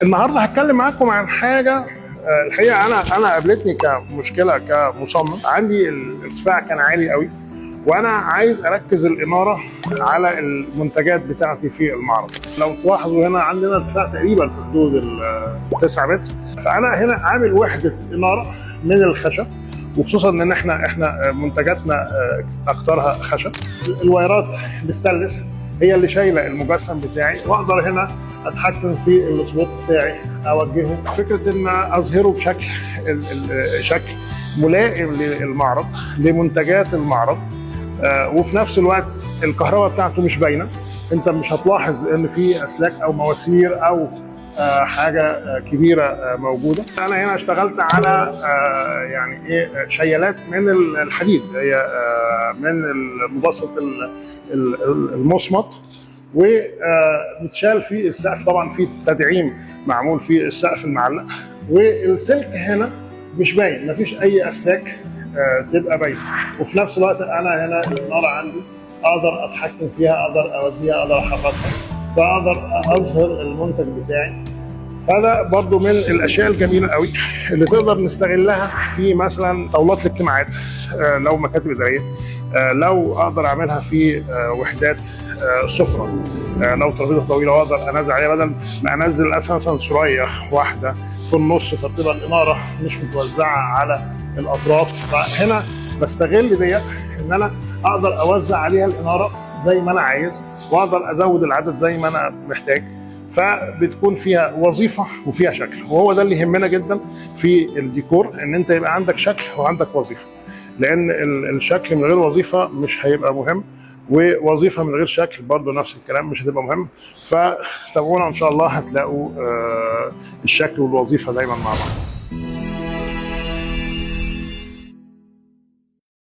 النهارده هتكلم معاكم عن حاجه. الحقيقه انا قابلتني كمشكله كمصمم. عندي الارتفاع كان عالي قوي، وانا عايز اركز الاناره على المنتجات بتاعتي في المعرض. لو تلاحظوا هنا عندنا ارتفاع تقريبا في حدود 9 متر، فانا هنا عامل وحده اناره من الخشب، وخصوصا ان احنا منتجاتنا اكثرها خشب. الوايرات الستانلس هي اللي شايله المجسم بتاعي، واقدر هنا اتحكم في السبوت بتاعي، اوجهه. فكره ان اظهره بشكل شكل ملائم للمعرض، لمنتجات المعرض، وفي نفس الوقت الكهرباء بتاعته مش باينه. انت مش هتلاحظ ان في اسلاك او مواسير او حاجه كبيره موجوده. انا هنا اشتغلت على يعني ايه شيلات من الحديد، هي من المبسط المصمت، ومتشال في السقف. طبعا في تدعيم معمول في السقف المعلق، والسلك هنا مش باين، مفيش اي اسلاك تبقى باينه. وفي نفس الوقت انا هنا الاناره عندي اقدر اتحكم فيها، اقدر اوديها، اقدر احركها، فاقدر اظهر المنتج بتاعي. هذا برضو من الاشياء الجميله قوي اللي تقدر نستغلها في مثلا طاولات الاجتماعات، لو مكاتب اداريه، لو اقدر اعملها في وحدات سفره، لو ترابيزه طويله واقدر انزل عليها، بدل ما انزل اساسا سرايه واحده في النص فتبقى الاناره مش متوزعه على الاطراف. فهنا بستغل ديت ان انا اقدر اوزع عليها الاناره زي ما انا عايز، واقدر ازود العدد زي ما انا محتاج، فبتكون فيها وظيفه وفيها شكل. وهو ده اللي يهمنا جدا في الديكور، ان انت يبقى عندك شكل وعندك وظيفه، لان الشكل من غير وظيفه مش هيبقى مهم، ووظيفه من غير شكل برضه نفس الكلام مش هتبقى مهم. فتابعونا ان شاء الله هتلاقوا الشكل والوظيفه دايما مع بعض.